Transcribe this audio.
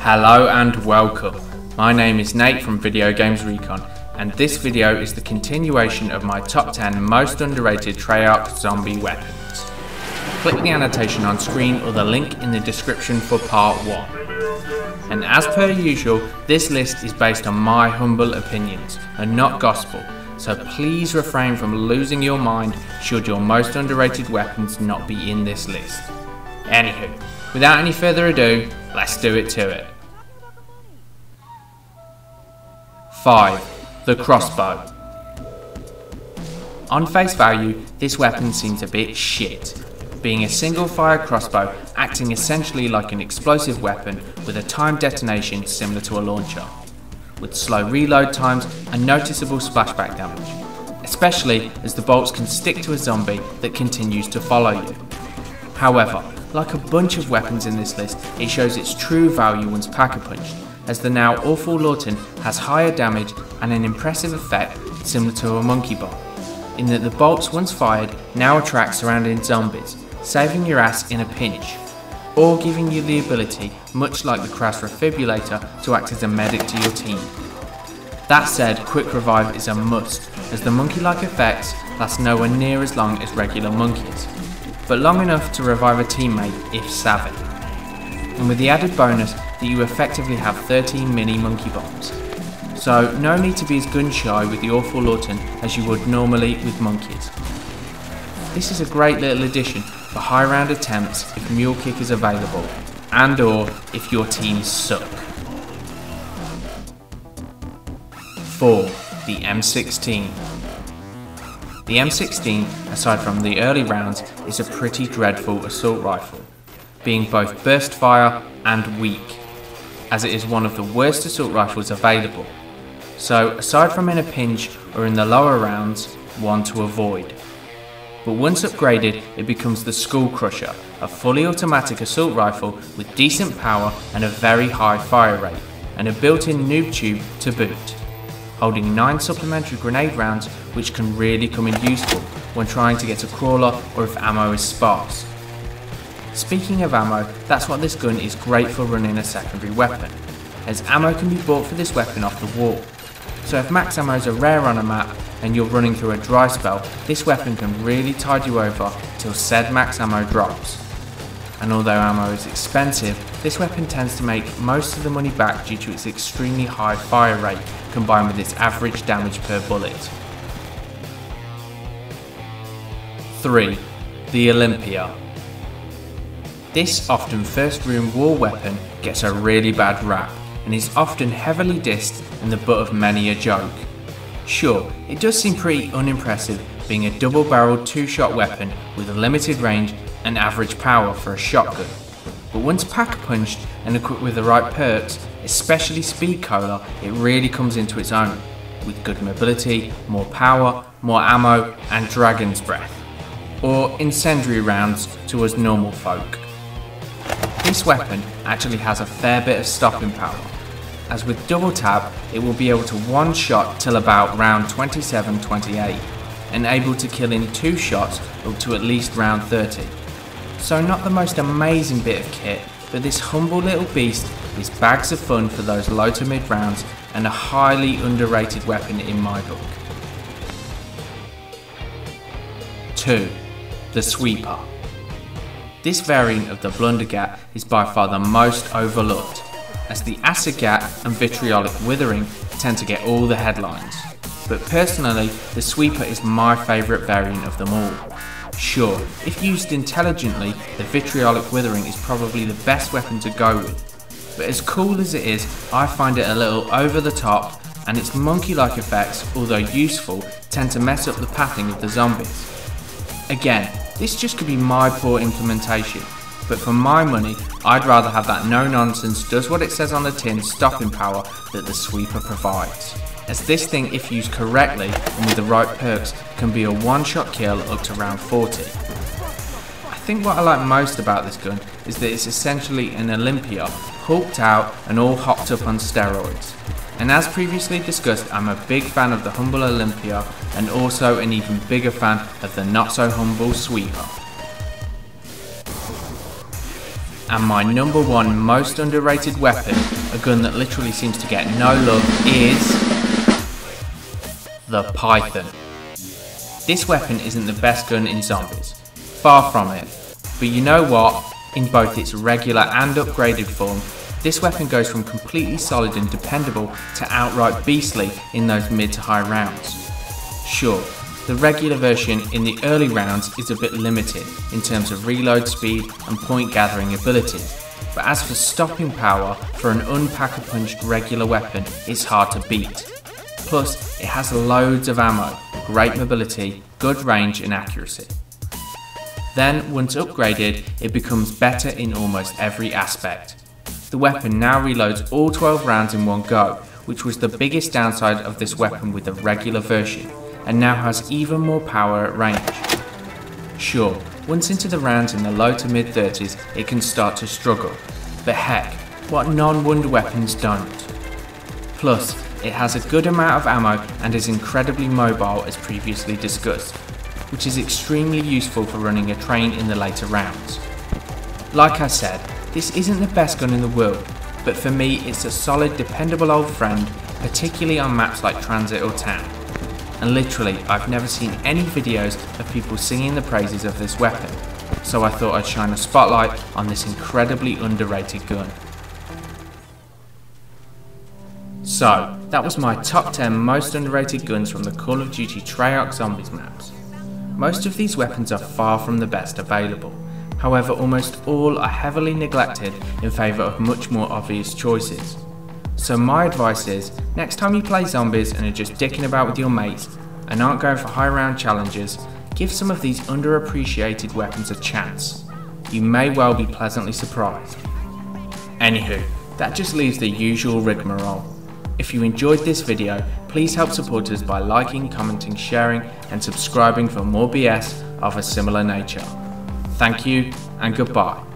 Hello and welcome. My name is Nate from Video Games Recon, and this video is the continuation of my top 10 most underrated Treyarch zombie weapons. Click the annotation on screen or the link in the description for part 1. And as per usual, this list is based on my humble opinions and not gospel, so please refrain from losing your mind should your most underrated weapons not be in this list. Anywho, without any further ado, let's do it to it. 5. The crossbow. On face value, this weapon seems a bit shit, being a single fire crossbow acting essentially like an explosive weapon with a timed detonation similar to a launcher, with slow reload times and noticeable splashback damage, especially as the bolts can stick to a zombie that continues to follow you. However, like a bunch of weapons in this list, it shows its true value once pack-a-punched, as the now awful Lawton has higher damage and an impressive effect similar to a monkey bomb, in that the bolts once fired now attract surrounding zombies, saving your ass in a pinch, or giving you the ability, much like the Crash Refibrillator, to act as a medic to your team. That said, quick revive is a must, as the monkey-like effects last nowhere near as long as regular monkeys, but long enough to revive a teammate if savvy. And with the added bonus that you effectively have 13 mini monkey bombs. So no need to be as gun shy with the awful Lawton as you would normally with monkeys. This is a great little addition for high round attempts if mule kick is available, and or if your teams suck. 4. The M16. The M16, aside from the early rounds, is a pretty dreadful assault rifle, being both burst fire and weak, as it is one of the worst assault rifles available. So aside from in a pinch or in the lower rounds, one to avoid. But once upgraded, it becomes the Skull Crusher, a fully automatic assault rifle with decent power and a very high fire rate, and a built-in noob tube to boot, holding 9 supplementary grenade rounds, which can really come in useful when trying to get a crawler or if ammo is sparse. Speaking of ammo, that's what this gun is great for running a secondary weapon, as ammo can be bought for this weapon off the wall. So if max ammos are rare on a map and you're running through a dry spell, this weapon can really tide you over till said max ammo drops. And although ammo is expensive, this weapon tends to make most of the money back due to its extremely high fire rate combined with its average damage per bullet. 3. The Olympia. This often first room wall weapon gets a really bad rap and is often heavily dissed and the butt of many a joke. Sure, it does seem pretty unimpressive being a double-barreled 2-shot weapon with a limited range and average power for a shotgun, but once pack-a-punched and equipped with the right perks, especially Speed Cola, it really comes into its own, with good mobility, more power, more ammo and Dragon's Breath, or incendiary rounds to us normal folk. This weapon actually has a fair bit of stopping power, as with double tap it will be able to one shot till about round 27-28 and able to kill in 2 shots up to at least round 30. So not the most amazing bit of kit, but this humble little beast is bags of fun for those low to mid rounds and a highly underrated weapon in my book. 2. The Sweeper. This variant of the Blundergat is by far the most overlooked, as the Acid Gat and Vitriolic Withering tend to get all the headlines, but personally the Sweeper is my favourite variant of them all. Sure, if used intelligently, the Vitriolic Withering is probably the best weapon to go with, but as cool as it is, I find it a little over the top, and its monkey-like effects, although useful, tend to mess up the pathing of the zombies. Again, this just could be my poor implementation, but for my money, I'd rather have that no-nonsense, does what it says on the tin stopping power that the Sweeper provides, as this thing, if used correctly and with the right perks, can be a one-shot kill up to round 40. I think what I like most about this gun is that it's essentially an Olympia, hulked out and all hopped up on steroids. And as previously discussed, I'm a big fan of the humble Olympia and also an even bigger fan of the not so humble Sweeper. And my number one most underrated weapon, a gun that literally seems to get no love, is the Python. This weapon isn't the best gun in Zombies, far from it, but you know what, in both its regular and upgraded form, this weapon goes from completely solid and dependable to outright beastly in those mid to high rounds. Sure, the regular version in the early rounds is a bit limited in terms of reload speed and point gathering ability, but as for stopping power for an unpack-a-punched regular weapon, it's hard to beat. Plus, it has loads of ammo, great mobility, good range and accuracy. Then, once upgraded, it becomes better in almost every aspect. The weapon now reloads all 12 rounds in one go, which was the biggest downside of this weapon with the regular version, and now has even more power at range. Sure, once into the rounds in the low to mid 30s, it can start to struggle, but heck, what non-wonder weapons don't? Plus, it has a good amount of ammo and is incredibly mobile as previously discussed, which is extremely useful for running a train in the later rounds. Like I said, this isn't the best gun in the world, but for me it's a solid, dependable old friend, particularly on maps like Transit or Town. And literally, I've never seen any videos of people singing the praises of this weapon, so I thought I'd shine a spotlight on this incredibly underrated gun. So, that was my top 10 most underrated guns from the Call of Duty Treyarch Zombies maps. Most of these weapons are far from the best available, however almost all are heavily neglected in favour of much more obvious choices. So my advice is, next time you play Zombies and are just dicking about with your mates and aren't going for high round challenges, give some of these underappreciated weapons a chance. You may well be pleasantly surprised. Anywho, that just leaves the usual rigmarole. If you enjoyed this video, please help support us by liking, commenting, sharing and subscribing for more BS of a similar nature. Thank you and goodbye.